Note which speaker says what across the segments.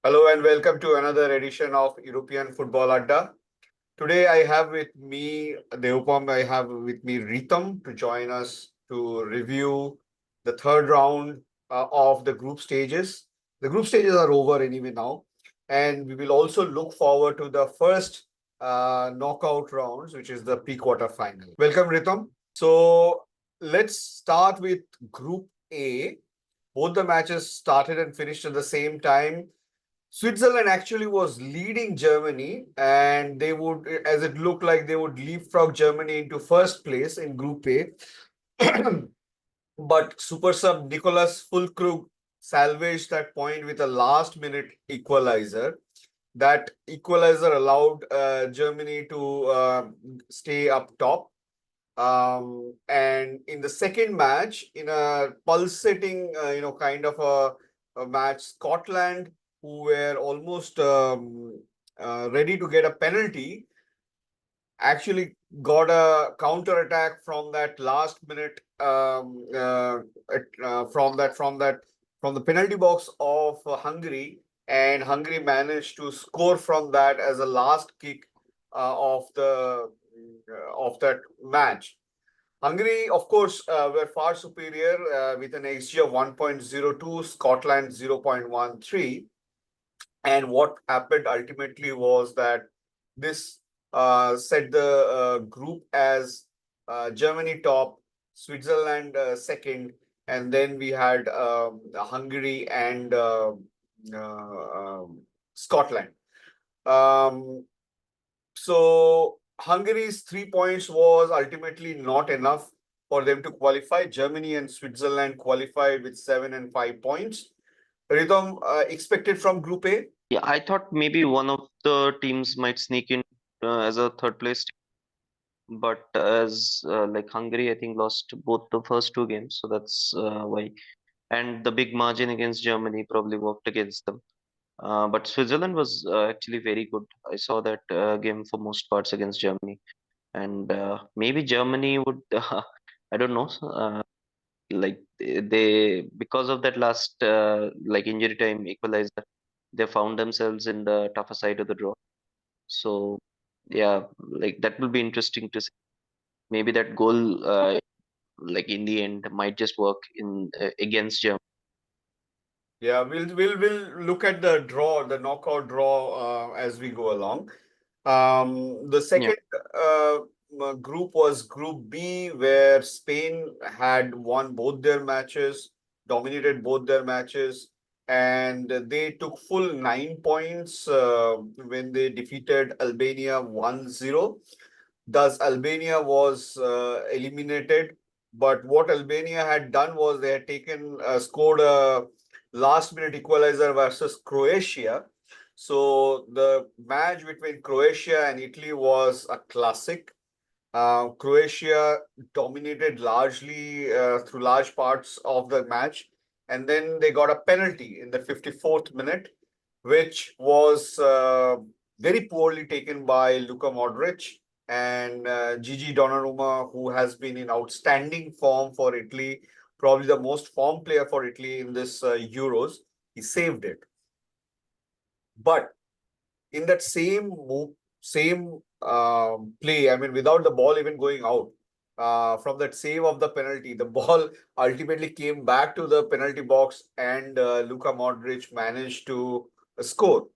Speaker 1: Hello and welcome to another edition of European Football Adda. Today I have with me Deupam, I have with me Ritam to join us to review the third round of the group stages. The group stages are over anyway now, and we will also look forward to the first knockout rounds, which is the pre-quarter final. Welcome, Ritam. So let's start with Group A. Both the matches started and finished at the same time. Switzerland actually was leading Germany, and they would, as it looked like, they would leapfrog Germany into first place in Group A. But super sub Nicolas Fulkrug salvaged that point with a last minute equalizer. That equalizer allowed Germany to stay up top. And in the second match, in a pulsating, kind of a match, Scotland, who were almost ready to get a penalty, actually got a counter attack from that last minute, from the penalty box of Hungary, and Hungary managed to score from that as a last kick of that match. Hungary, of course, were far superior with an XG of 1.02, Scotland 0.13. And what happened ultimately was that this set the group as Germany top, Switzerland second, and then we had Hungary and Scotland. Um, so Hungary's 3 points was ultimately not enough for them to qualify. Germany and Switzerland qualified with 7 and 5 points. Rhythm expected from Group A.
Speaker 2: Yeah, I thought maybe one of the teams might sneak in as a third place, but as like Hungary, I think lost both the first two games, so that's why. And the big margin against Germany probably worked against them. But Switzerland was actually very good. I saw that game for most parts against Germany, and maybe Germany would. I don't know. Like they because of that last like injury time equalizer, they found themselves in the tougher side of the draw. So yeah, like that will be interesting to see. Maybe that goal, like in the end, might just work in against Germany.
Speaker 1: Yeah, we'll look at the draw, the knockout draw, as we go along. The
Speaker 2: Yeah,
Speaker 1: second group was Group B, where Spain had won both their matches, dominated both their matches, and they took full 9 points when they defeated Albania 1-0. Thus, Albania was eliminated. But what Albania had done was they had scored a last minute equalizer versus Croatia. So the match between Croatia and Italy was a classic. Croatia dominated largely through large parts of the match, and then they got a penalty in the 54th minute, which was very poorly taken by Luka Modric and Gigi Donnarumma, who has been in outstanding form for Italy, probably the most form player for Italy in this Euros. He saved it. But in that same play, I mean, without the ball even going out, from that save of the penalty, the ball ultimately came back to the penalty box, and Luka Modric managed to score.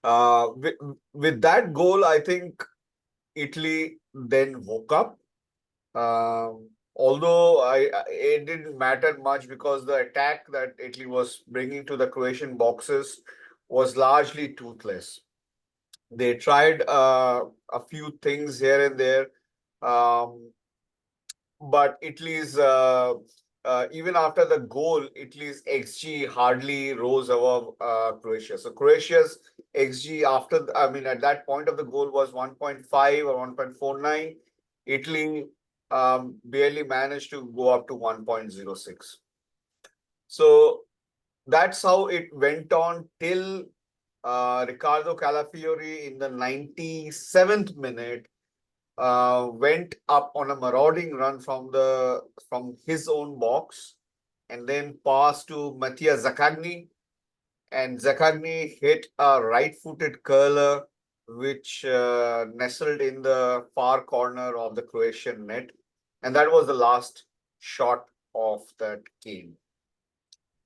Speaker 1: With that goal, I think Italy then woke up. Although it didn't matter much because the attack that Italy was bringing to the Croatian boxes was largely toothless. They tried a few things here and there, um, but Italy's even after the goal, Italy's XG hardly rose above Croatia. So Croatia's XG I mean, at that point of the goal was 1.5 or 1.49. Italy barely managed to go up to 1.06. So that's how it went on till Riccardo Calafiori in the 97th minute went up on a marauding run from his own box, and then passed to Mattia Zaccagni, and Zakagni hit a right-footed curler which nestled in the far corner of the Croatian net, and that was the last shot of that game.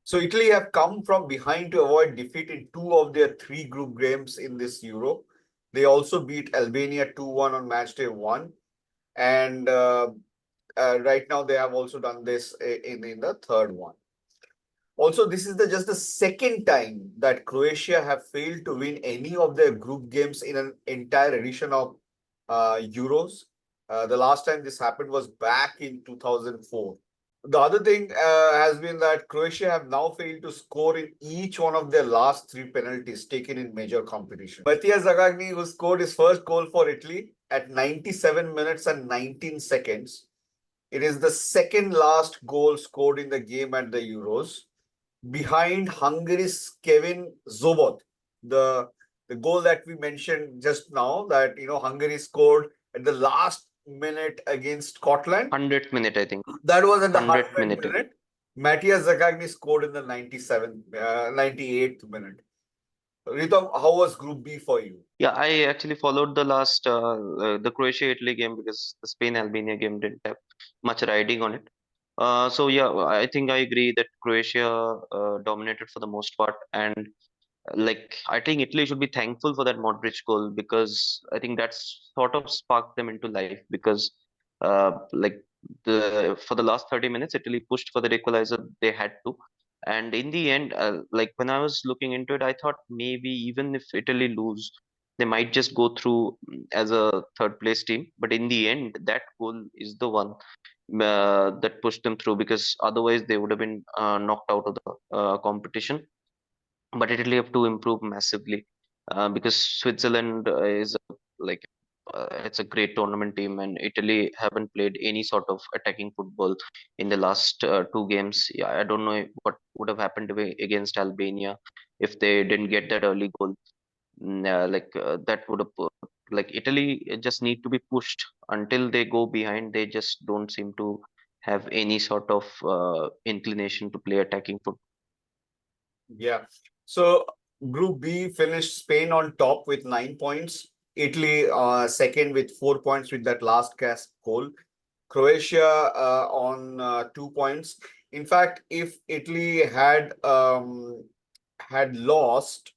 Speaker 1: So Italy have come from behind to avoid defeat in two of their three group games in this Euro. They also beat Albania 2-1 on match day one, and right now they have also done this in the third one. Also, this is just the second time that Croatia have failed to win any of their group games in an entire edition of Euros. The last time this happened was back in 2004. The other thing has been that Croatia have now failed to score in each one of their last three penalties taken in major competition. Mattia Zaccagni, who scored his first goal for Italy at 97 minutes and 19 seconds. It is the second last goal scored in the game at the Euros, behind Hungary's Kevin Zobot. The goal that we mentioned just now, that Hungary scored at the last minute against Scotland.
Speaker 2: 100th minute, I think.
Speaker 1: That was at the
Speaker 2: 100th
Speaker 1: 100th
Speaker 2: minute.
Speaker 1: minute. Matthias Zaccagni scored in the 98th minute. Ritam, how was Group B for you?
Speaker 2: Yeah, I actually followed the Croatia-Italy game because the Spain-Albania game didn't have much riding on it. So yeah, I think I agree that Croatia dominated for the most part, and like I think Italy should be thankful for that Modric goal because I think that's sort of sparked them into life because like the for the last 30 minutes Italy pushed for the equalizer they had to, and in the end like when I was looking into it I thought maybe even if Italy lose they might just go through as a third place team, but in the end that goal is the one that pushed them through because otherwise they would have been knocked out of the competition. But Italy have to improve massively because Switzerland is like it's a great tournament team, and Italy haven't played any sort of attacking football in the last two games. Yeah, I don't know what would have happened against Albania if they didn't get that early goal. That would have like Italy just need to be pushed until they go behind. They just don't seem to have any sort of inclination to play attacking football.
Speaker 1: Yeah. So Group B finished Spain on top with 9 points. Italy second with 4 points with that last gasp goal. Croatia on 2 points. In fact, if Italy had lost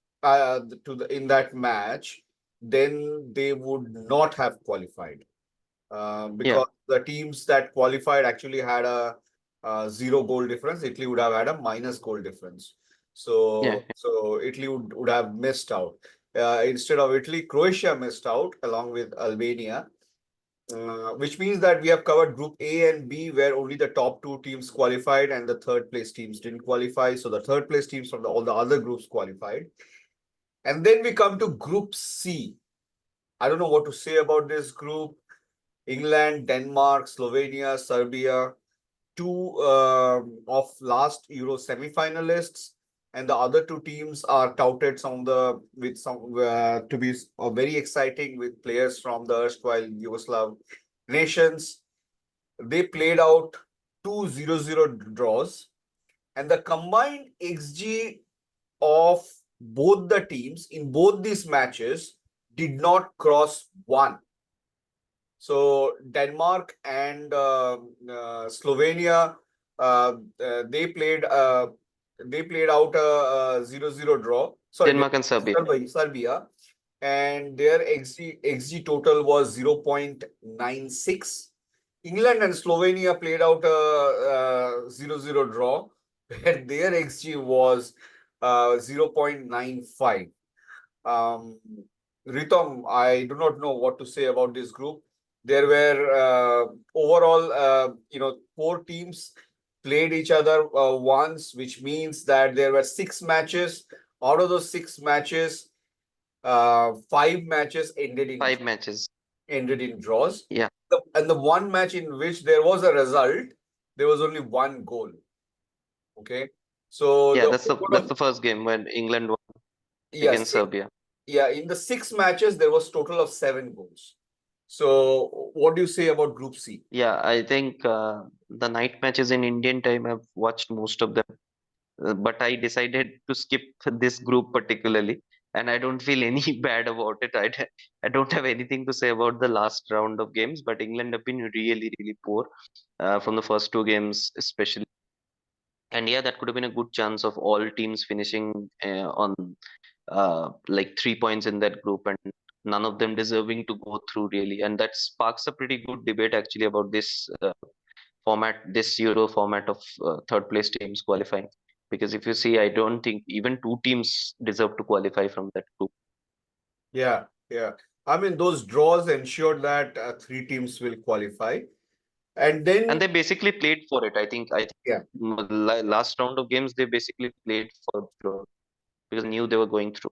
Speaker 1: in that match, then they would not have qualified
Speaker 2: Yeah,
Speaker 1: because the teams that qualified actually had a zero goal difference. Italy would have had a minus goal difference.
Speaker 2: yeah.
Speaker 1: So Italy would have missed out. Instead of Italy, Croatia missed out along with Albania, which means that we have covered Group A and B, where only the top two teams qualified and the third place teams didn't qualify. So the third place teams from all the other groups qualified. And then we come to Group C. I don't know what to say about this group. England, Denmark, Slovenia, Serbia, two of last Euro semi-finalists, and the other two teams are touted to be very exciting with players from the erstwhile Yugoslav nations. They played out 2-0-0 draws, and the combined XG of both the teams in both these matches did not cross 1. So Denmark and Slovenia, uh, uh, they played uh, they played out a 0-0 draw. Sorry,
Speaker 2: Denmark and Serbia.
Speaker 1: Serbia, and their XG total was 0.96. England and Slovenia played out a 0-0 draw, where their XG was 0.95. Um, Ritom, I do not know what to say about this group. There were overall, four teams played each other once, which means that there were 6 matches. Out of those 6 matches, 5 matches
Speaker 2: Five matches.
Speaker 1: ended in draws.
Speaker 2: Yeah,
Speaker 1: And the one match in which there was a result, there was only one goal. Okay, so
Speaker 2: yeah.
Speaker 1: the
Speaker 2: That's the first game when England won
Speaker 1: yes,
Speaker 2: against Serbia.
Speaker 1: yeah, in the 6 matches, there was total of 7 goals. So, what do you say about Group C?
Speaker 2: Yeah, I think the night matches in Indian time, I've watched most of them. but I decided to skip this group particularly, and I don't feel any bad about it. I don't have anything to say about the last round of games, but England have been really, really poor from the first two games, especially. And yeah, that could have been a good chance of all teams finishing on like 3 points in that group, and none of them deserving to go through really. And that sparks a pretty good debate actually about this format, this Euro format of third place teams qualifying. Because if you see, I don't think even two teams deserve to qualify from that group.
Speaker 1: Yeah, yeah. I mean, those draws ensured that three teams will qualify. And
Speaker 2: And
Speaker 1: then,
Speaker 2: they basically played for it. I think
Speaker 1: yeah,
Speaker 2: last round of games they basically played for draw because they knew they were going through.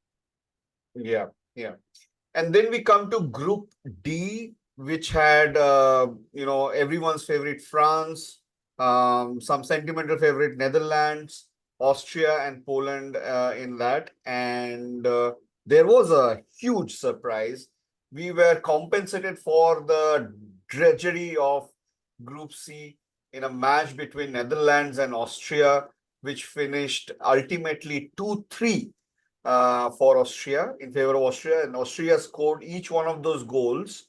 Speaker 1: yeah, yeah. And then we come to Group D, which had everyone's favorite France, some sentimental favorite Netherlands, Austria, and Poland in that. And there was a huge surprise. We were compensated for the drudgery of Group C in a match between Netherlands and Austria, which finished ultimately 2-3 for Austria, in favor of Austria, and Austria scored each one of those goals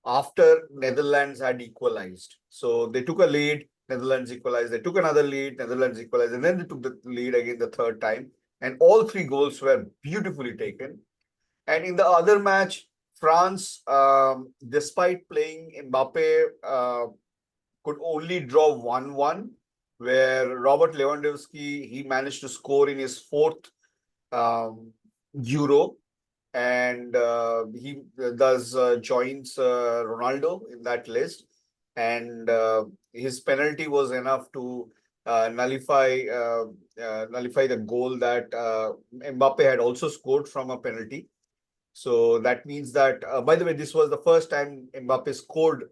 Speaker 1: after Netherlands had equalized. So they took a lead, Netherlands equalized, they took another lead, Netherlands equalized, and then they took the lead again the third time. And all three goals were beautifully taken. And in the other match, France, despite playing Mbappe, could only draw 1-1, where Robert Lewandowski, he managed to score in his fourth um, Euro, and he thus joins Ronaldo in that list. And his penalty was enough to nullify the goal that Mbappe had also scored from a penalty. So that means that, by the way, this was the first time Mbappe scored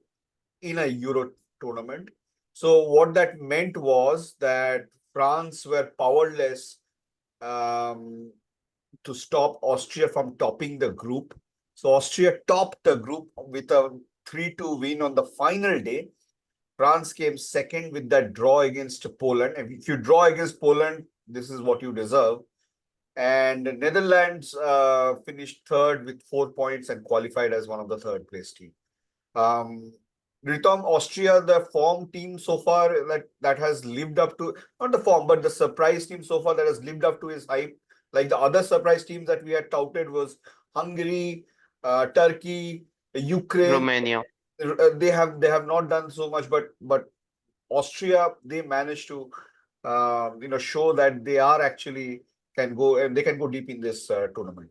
Speaker 1: in a Euro tournament. So what that meant was that France were powerless um, to stop Austria from topping the group. So Austria topped the group with a 3-2 win on the final day. France came second with that draw against Poland. And if you draw against Poland, this is what you deserve. And Netherlands finished third with 4 points and qualified as one of the third place team. Um, Ritom, Austria, the form team so far that has lived up to, not the form, but the surprise team so far that has lived up to his hype. Like the other surprise teams that we had touted was Hungary, Turkey, Ukraine.
Speaker 2: Romania.
Speaker 1: They have not done so much, but Austria, they managed to show that they are actually can go and they can go deep in this tournament.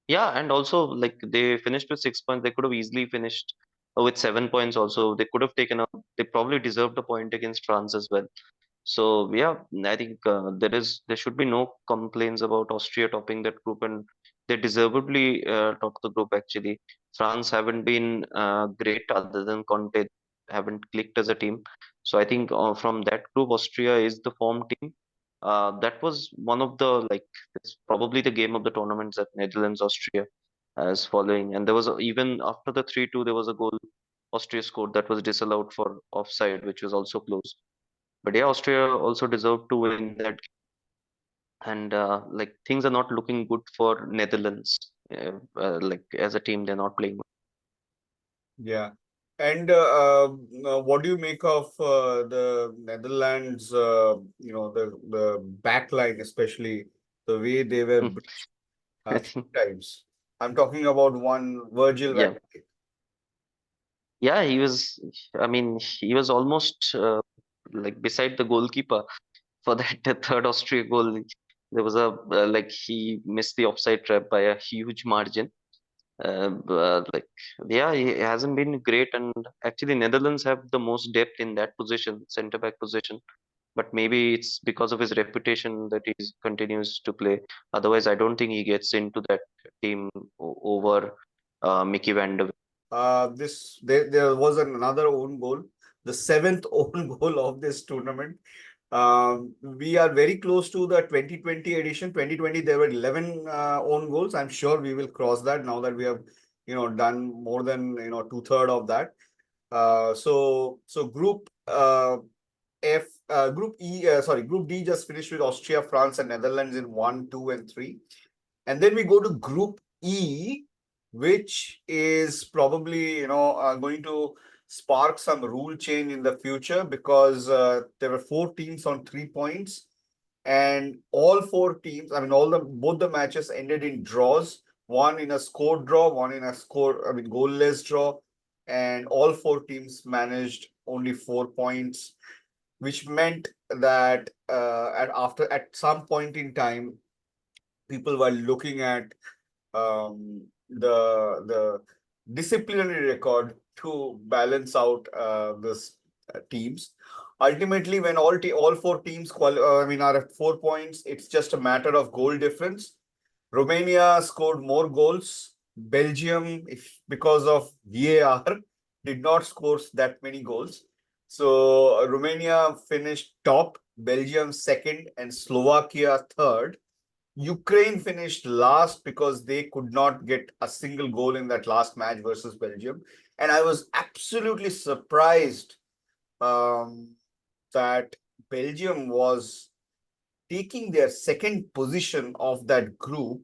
Speaker 2: Yeah, and also like they finished with 6 points. They could have easily finished with 7 points also. They could have taken a, they probably deserved a point against France as well. So yeah, I think there should be no complaints about Austria topping that group, and they deservedly top the group actually. France haven't been great other than Conte, haven't clicked as a team. So I think from that group, Austria is the form team. That was one of the like it's probably the game of the tournaments that Netherlands Austria as following, and there was even after the 3-2 there was a goal Austria scored that was disallowed for offside, which was also close. But yeah, Austria also deserved to win that, and like things are not looking good for Netherlands. Like as a team, they're not playing.
Speaker 1: Yeah. And what do you make of the Netherlands, the back line, especially the way they were
Speaker 2: Well.
Speaker 1: breached
Speaker 2: I
Speaker 1: three
Speaker 2: think
Speaker 1: times? I'm talking about one Virgil van
Speaker 2: yeah,
Speaker 1: Dijk.
Speaker 2: yeah, he was. I mean, he was almost like beside the goalkeeper for that third Austria goal. There was a like he missed the offside trap by a huge margin. Like yeah, he hasn't been great, and actually Netherlands have the most depth in that position, centre back position. But maybe it's because of his reputation that he continues to play. Otherwise, I don't think he gets into that team over Mickey Van de Ven.
Speaker 1: There was another own goal, the seventh own goal of this tournament. We are very close to the 2020 edition. 2020, there were 11 own goals. I'm sure we will cross that now that we have, done more than, two-third of that. So Group F, Group D just finished with Austria, France, and Netherlands in 1, 2, and 3. And then we go to Group E, which is probably, going to spark some rule change in the future because there were 4 teams on 3 points, and all 4 teams, I mean, both the matches ended in draws. One in a score draw, one in a goalless draw, and all 4 teams managed only 4 points, which meant that at some point in time, people were looking at the disciplinary record to balance out this teams. Ultimately, when all 4 teams are at 4 points, it's just a matter of goal difference. Romania scored more goals. Belgium, if because of VAR, did not score that many goals. So Romania finished top, Belgium second, and Slovakia third. Ukraine finished last because they could not get a single goal in that last match versus Belgium. And I was absolutely surprised that Belgium was taking their second position of that group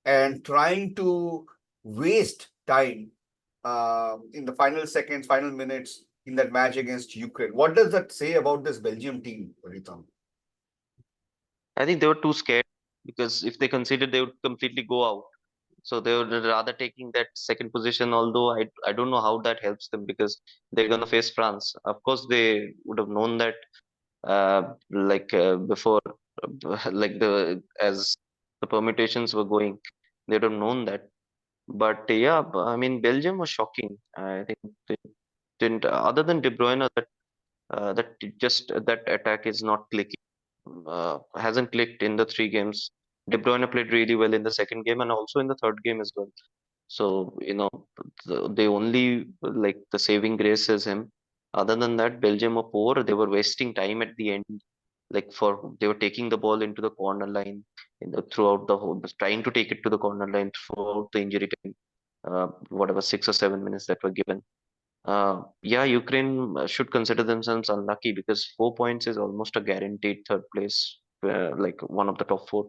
Speaker 1: and trying to waste time in the final seconds, final minutes in that match against Ukraine. What does that say about this Belgium team, Ritam?
Speaker 2: I think they were too scared because if they conceded, they would completely go out. So they would rather taking that second position. Although I don't know how that helps them because they're gonna face France. Of course, they would have known that before, like the as the permutations were going, they'd have known that. But yeah, I mean, Belgium was shocking. I think they didn't, other than De Bruyne, that attack is not clicking. Hasn't clicked in the 3 games. De Bruyne played really well in the second game and also in the third game as well. So, they only like the saving grace is him. Other than that, Belgium were poor. They were wasting time at the end. They were taking the ball into the corner line throughout the whole, trying to take it to the corner line throughout the injury time. Whatever 6 or 7 minutes that were given. Yeah, Ukraine should consider themselves unlucky because 4 points is almost a guaranteed third place. Like one of the top four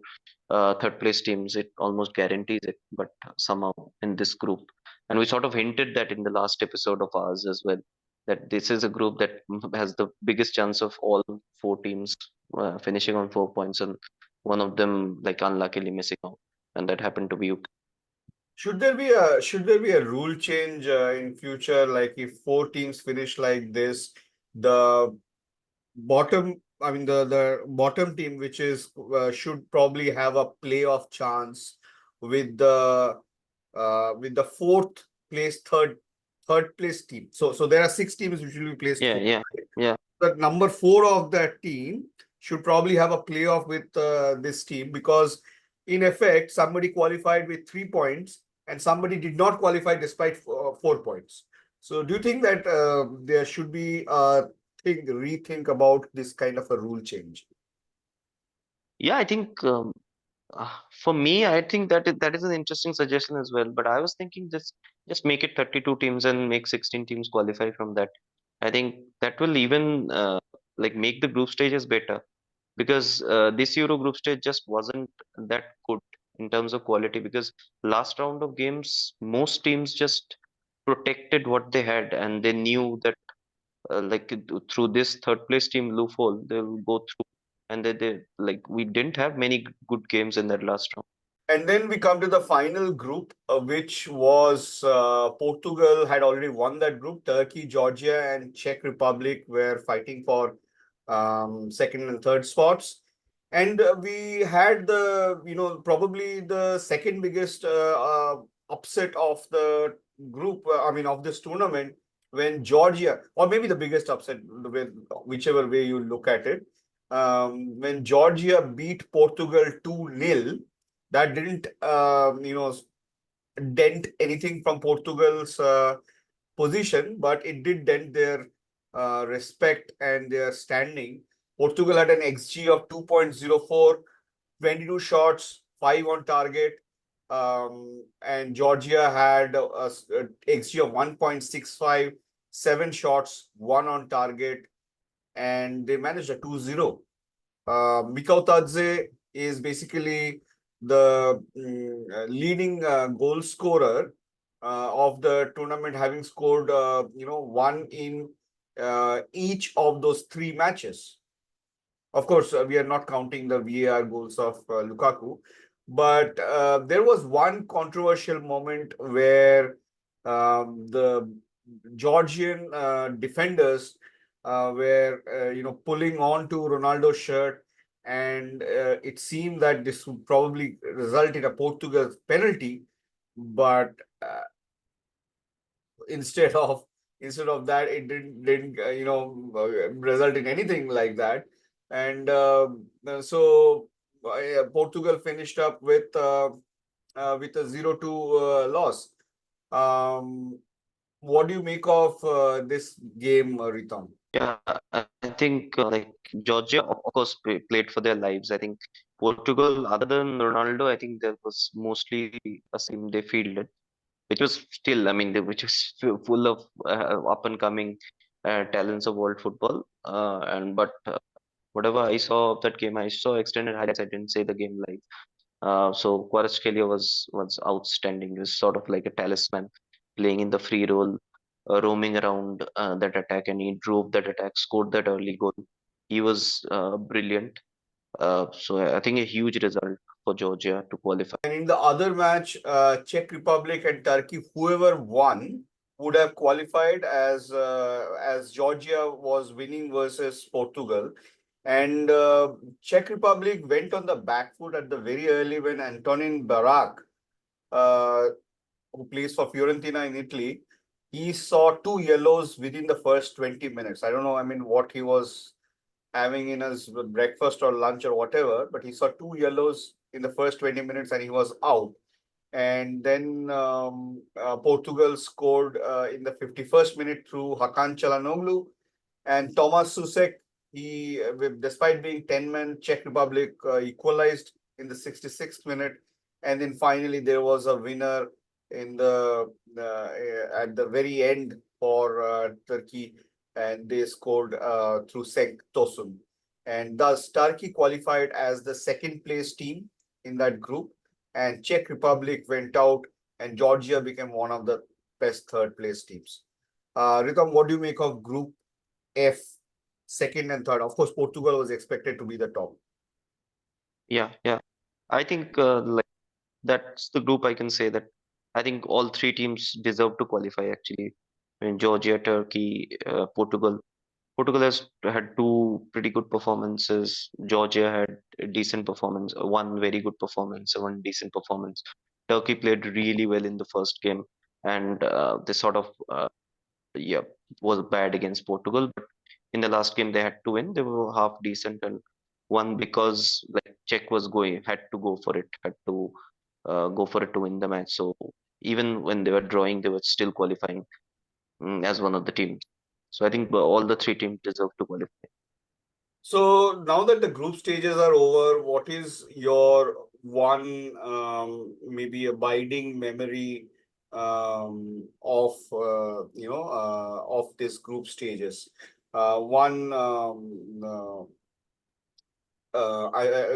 Speaker 2: third place teams, it almost guarantees it. But somehow in this group, and we sort of hinted that in the last episode of ours as well, that this is a group that has the biggest chance of all 4 teams finishing on 4 points, and one of them like unluckily missing out, and that happened to be Ukraine.
Speaker 1: Should there be a rule change in future? Like if 4 teams finish like this, the the bottom team, which is should probably have a playoff chance with the fourth place, third place team. So there are 6 teams which will be placed
Speaker 2: Yeah,
Speaker 1: fourth.
Speaker 2: yeah, yeah.
Speaker 1: The number 4 of that team should probably have a playoff with this team because, in effect, somebody qualified with 3 points and somebody did not qualify despite 4 points. So, do you think that there should be a rethink about this kind of a rule change?
Speaker 2: Yeah, I think for me, I think that is an interesting suggestion as well. But I was thinking just make it 32 teams and make 16 teams qualify from that. I think that will even like make the group stages better because this Euro group stage just wasn't that good in terms of quality because last round of games, most teams just protected what they had and they knew that through this third place team loophole they'll go through, and they like we didn't have many good games in that last round.
Speaker 1: And then we come to the final group, which was Portugal had already won that group. Turkey, Georgia, and Czech Republic were fighting for second and third spots. And we had probably the second biggest upset of the group, of this tournament, when Georgia, or maybe the biggest upset, whichever way you look at it, when Georgia beat Portugal 2-0. That didn't dent anything from Portugal's position, but it did dent their respect and their standing. Portugal had an XG of 2.04, 22 shots, 5 on target, and Georgia had a XG of 1.65, 7 shots, 1 on target. and they managed a 2-0. Mikau Tadze is basically the leading goal scorer of the tournament, having scored, one in each of those three matches. Of course, we are not counting the VAR goals of Lukaku, but there was one controversial moment where the Georgian defenders were, pulling on to Ronaldo's shirt, and it seemed that this would probably result in a Portugal penalty, but uh, instead of instead of that, it didn't result in anything like that, and so Portugal finished up with a 0-2 loss. um what do you make of this game, Ritam?
Speaker 2: Yeah, I think Georgia, of course, played for their lives. I think Portugal, other than Ronaldo, I think there was mostly a team they fielded, which was still, I mean, which was full of up and coming talents of world football. And but whatever I saw of that game, I saw extended highlights. I didn't say the game live. So Kvaratskhelia was outstanding. He was sort of like a talisman, playing in the free role, roaming around that attack, and he drove that attack, scored that early goal. He was brilliant. So I think a huge result for Georgia to qualify.
Speaker 1: And in the other match, Czech Republic and Turkey, whoever won would have qualified, as Georgia was winning versus Portugal. And Czech Republic went on the back foot at the very early when Antonin Barak, uh, who plays for Fiorentina in Italy, he saw two yellows within the first 20 minutes. I don't know, I mean, what he was having in his breakfast or lunch or whatever, but he saw two yellows in the first 20 minutes and he was out. And then Portugal scored in the 51st minute through Hakan Çalhanoğlu, and Thomas Susek. Despite being 10 men, Czech Republic equalized in the 66th minute, and then finally there was a winner in the at the very end for Turkey, and they scored through Sek Tosun, and thus Turkey qualified as the second place team in that group, and Czech Republic went out, and Georgia became one of the best third place teams. Ritam, what do you make of Group F, second and third? Of course, Portugal was expected to be the top.
Speaker 2: Yeah, yeah. I think that's the group I can say that I think all three teams deserve to qualify actually. I mean, Georgia, Turkey, Portugal. Portugal has had two pretty good performances. Georgia had a decent performance, one very good performance, one decent performance. Turkey played really well in the first game, and they sort of yeah was bad against Portugal. But in the last game they had to win. They were half decent and won because like Czech was going had to go for it, had to go for it to win the match. So even when they were drawing, they were still qualifying as one of the teams. So I think all the three teams deserve to qualify.
Speaker 1: So now that the group stages are over, what is your one maybe abiding memory of this group stages? One I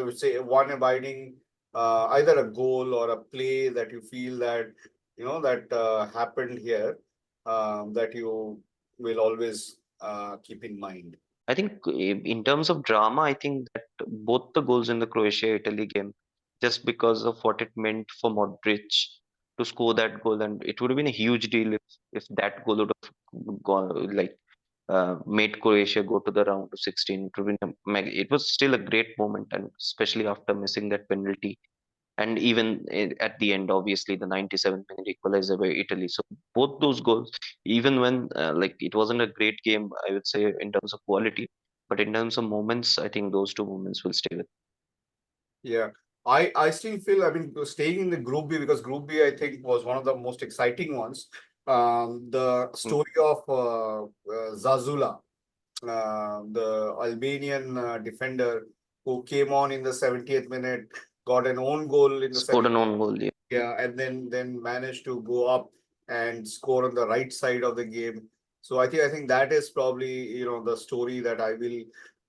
Speaker 1: would say one abiding, either a goal or a play that you feel that that happened here, that you will always keep in mind.
Speaker 2: I think in terms of drama, I think that both the goals in the Croatia-Italy game, just because of what it meant for Modric to score that goal, and it would have been a huge deal if that goal would have gone made Croatia go to the round of 16. It would have been it was still a great moment, and especially after missing that penalty, and even at the end, obviously the 97th minute equalizer by Italy. So both those goals, even when it wasn't a great game, I would say in terms of quality, but in terms of moments, I think those two moments will stay with.
Speaker 1: Yeah, I still feel, I mean, staying in the Group B, because Group B I think was one of the most exciting ones. The
Speaker 2: Mm.
Speaker 1: story of Zazula, the Albanian defender who came on in the 70th minute, got an own goal in the
Speaker 2: Scored an
Speaker 1: 70th.
Speaker 2: own goal,
Speaker 1: Yeah, and then managed to go up and score on the right side of the game. So I think that is probably, the story that I will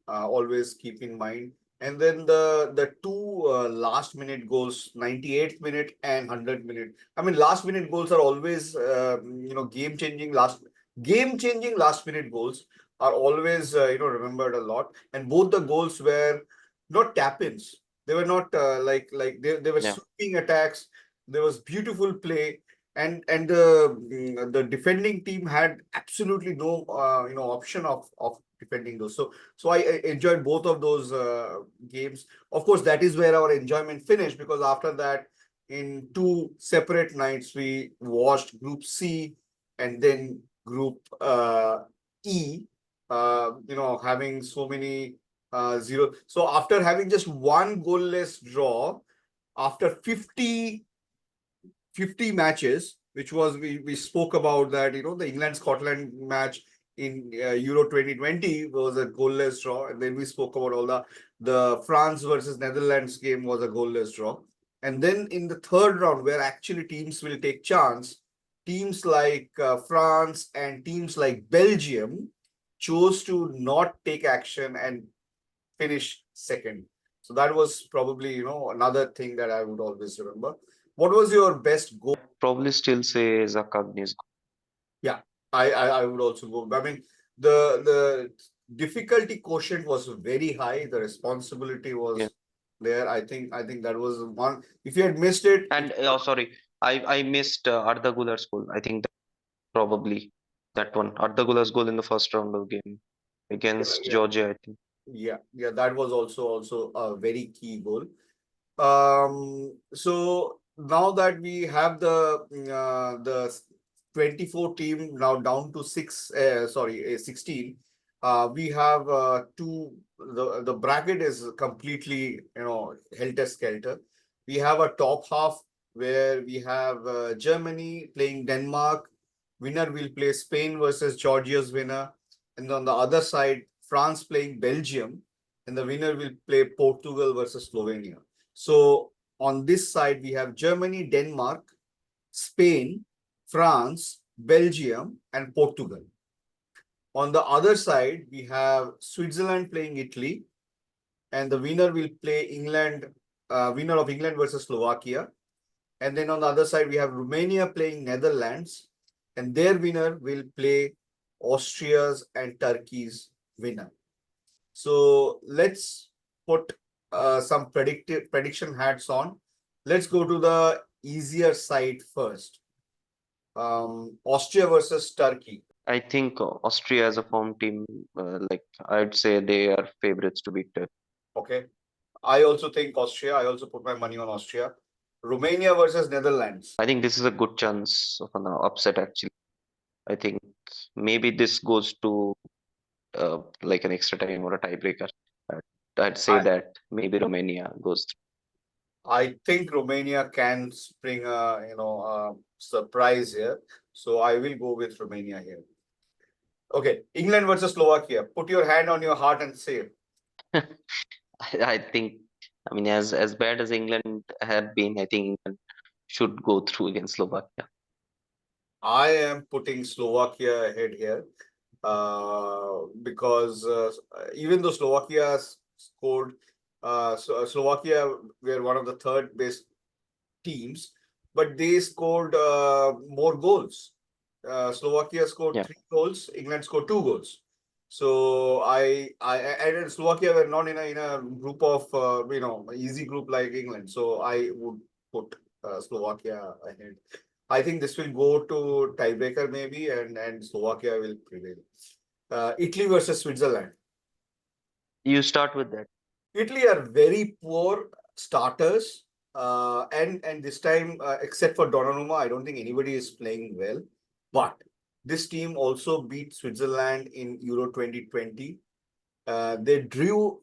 Speaker 1: always keep in mind. And then the two last minute goals, 98th minute and 100th minute. I mean, last minute goals are always game changing last minute goals are always remembered a lot. And both the goals were not tap-ins. They were not like they were
Speaker 2: Yeah.
Speaker 1: sweeping attacks. There was beautiful play, and the defending team had absolutely no option of defending those. So I enjoyed both of those games. Of course, that is where our enjoyment finished, because after that, in two separate nights, we watched Group C and then Group E. Having so many zero. So after having just one goalless draw after 50 matches, which was we spoke about that, the England-Scotland match in Euro 2020 was a goalless draw, and then we spoke about all the France versus Netherlands game was a goalless draw. And then in the third round, where actually teams will take chance, teams like France and teams like Belgium chose to not take action and finish second. So that was probably, another thing that I would always remember. What was your best goal?
Speaker 2: I'd probably still say Zakagni's.
Speaker 1: Yeah, I would also go. I mean, the difficulty quotient was very high. The responsibility
Speaker 2: Yeah.
Speaker 1: was there. I think that was one. If you had missed it,
Speaker 2: And oh, sorry, I missed Arda Güler's goal. I think that probably that one. Arda Güler's goal in the first round of game against
Speaker 1: yeah,
Speaker 2: Georgia, I think.
Speaker 1: yeah, that was also a very key goal. So now that we have the 24 team now down to 16, we have the bracket is completely, helter-skelter. We have a top half where we have Germany playing Denmark. Winner will play Spain versus Georgia's winner. And on the other side, France playing Belgium, and the winner will play Portugal versus Slovenia. So on this side, we have Germany, Denmark, Spain, France, Belgium, and Portugal. On the other side, we have Switzerland playing Italy, and the winner will play winner of England versus Slovakia. And then on the other side, we have Romania playing Netherlands, and their winner will play Austria's and Turkey's winner. So let's put some prediction hats on. Let's go to the easier side first. Austria versus Turkey.
Speaker 2: I think Austria as a form team, like I'd say they are favorites to beat Turkey.
Speaker 1: Okay. I also think Austria. I also put my money on Austria. Romania versus Netherlands.
Speaker 2: I think this is a good chance of an upset actually. I think maybe this goes to like an extra time or a tiebreaker. I'd, I'd say
Speaker 1: I
Speaker 2: that maybe Romania goes
Speaker 1: I think Romania can spring a surprise here. So I will go with Romania here. Okay, England versus Slovakia. Put your hand on your heart and say,
Speaker 2: through. I think, I mean, as bad as England have been, I think England should go through against Slovakia.
Speaker 1: I am putting Slovakia ahead here because even though Slovakia scored, Slovakia were one of the third best teams, but they scored more goals. Slovakia scored
Speaker 2: Yeah.
Speaker 1: 3 goals, England scored 2 goals. So I and Slovakia were not in a group of easy group like England. So I would put Slovakia ahead. I think this will go to tiebreaker maybe, and Slovakia will prevail. Italy versus Switzerland.
Speaker 2: You start with that.
Speaker 1: Italy are very poor starters, and this time, except for Donnarumma, I don't think anybody is playing well. But this team also beat Switzerland in Euro 2020. They drew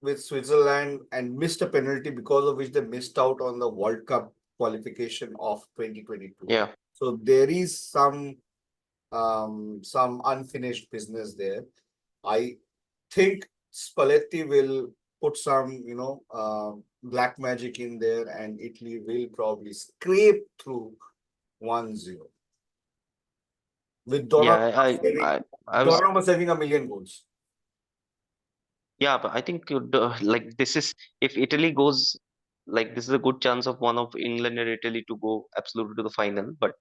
Speaker 1: with Switzerland and missed a penalty, because of which they missed out on the World Cup qualification of 2022.
Speaker 2: Yeah.
Speaker 1: So there is some unfinished business there. I think Spalletti will put some, black magic in there, and Italy will probably scrape through 1-0. with
Speaker 2: Yeah, I was
Speaker 1: Donnarumma saving 1 million goals.
Speaker 2: yeah, but I think like this is if Italy goes like this is a good chance of one of England and Italy to go absolutely to the final. But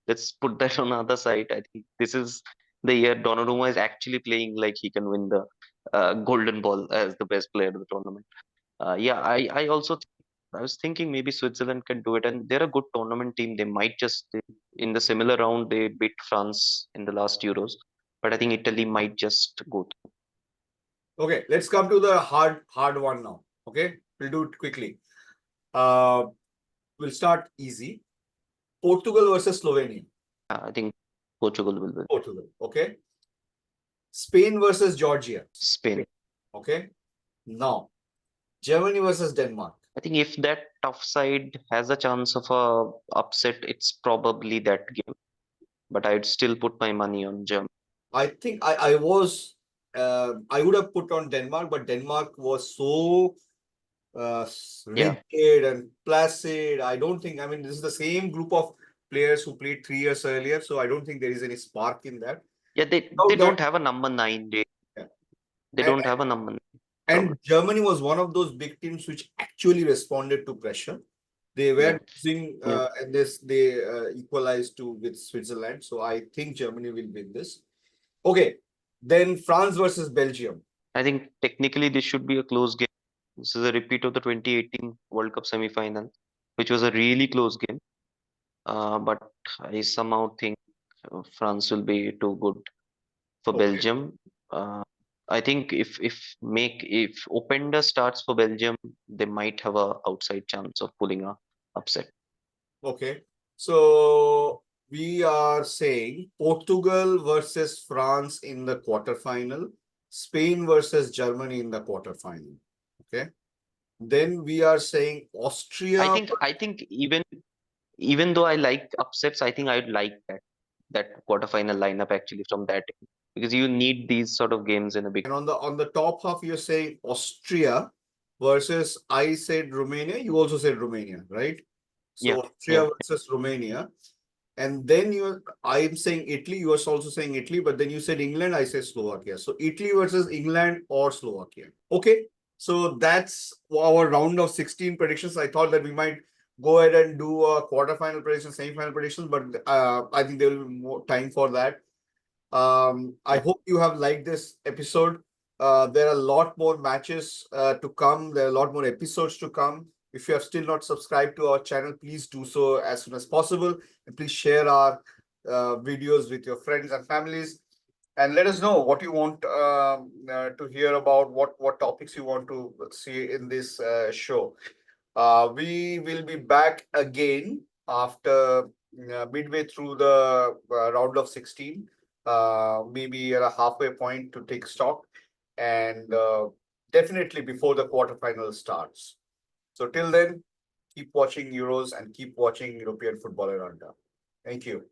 Speaker 2: let's put that on the other side. I think this is the year Donnarumma is actually playing like he can win the golden ball as the best player of the tournament. Yeah, I also I was thinking maybe Switzerland can do it, and they're a good tournament team. They might just in the similar round they beat France in the last Euros, but I think Italy might just go through.
Speaker 1: Okay, let's come to the hard one now. Okay, we'll do it quickly. Uh, we'll start easy. Portugal versus Slovenia.
Speaker 2: I think Portugal will win.
Speaker 1: Portugal. Okay. Spain versus Georgia.
Speaker 2: Spain.
Speaker 1: Okay. Now, Germany versus Denmark.
Speaker 2: I think if that tough side has a chance of a upset, it's probably that game. But I'd still put my money on Germany.
Speaker 1: I think I would have put on Denmark, but Denmark was so
Speaker 2: Yeah,
Speaker 1: rigid and placid. I don't think, I mean, this is the same group of players who played 3 years earlier, so I don't think there is any spark in that.
Speaker 2: yeah. They
Speaker 1: Without that,
Speaker 2: don't have a number nine.
Speaker 1: yeah.
Speaker 2: They
Speaker 1: And,
Speaker 2: don't have a number nine.
Speaker 1: and Germany was one of those big teams which actually responded to pressure. They
Speaker 2: Yeah,
Speaker 1: were losing,
Speaker 2: yeah.
Speaker 1: and this they equalized to with Switzerland. So I think Germany will win this. Okay, then France versus Belgium.
Speaker 2: I think technically this should be a close game. This is a repeat of the 2018 World Cup semi-final, which was a really close game. But I somehow think France will be too good for
Speaker 1: Okay,
Speaker 2: Belgium. I think if Openda starts for Belgium, they might have a outside chance of pulling a upset.
Speaker 1: okay. So we are saying Portugal versus France in the quarterfinal, Spain versus Germany in the quarterfinal. Okay. Then we are saying Austria.
Speaker 2: I think even though I like upsets, I think I'd like that quarterfinal lineup actually from that team, because you need these sort of games in a big.
Speaker 1: And on the top half, you're saying Austria versus I said Romania. You also said Romania, right?
Speaker 2: Yeah,
Speaker 1: So
Speaker 2: yeah.
Speaker 1: Austria versus Romania. And then I'm saying Italy, you are also saying Italy, but then you said England, I said Slovakia. So Italy versus England or Slovakia. Okay. So that's our round of 16 predictions. I thought that we might go ahead and do a quarterfinal prediction, semi-final predictions, but I think there will be more time for that. I hope you have liked this episode. There are a lot more matches to come. There are a lot more episodes to come. If you have still not subscribed to our channel, please do so as soon as possible. And please share our videos with your friends and families. And let us know what you want to hear about, what topics you want to see in this show. We will be back again after midway through the round of 16, maybe at a halfway point to take stock, and definitely before the quarterfinal starts. So till then, keep watching Euros and keep watching European football around. Thank you.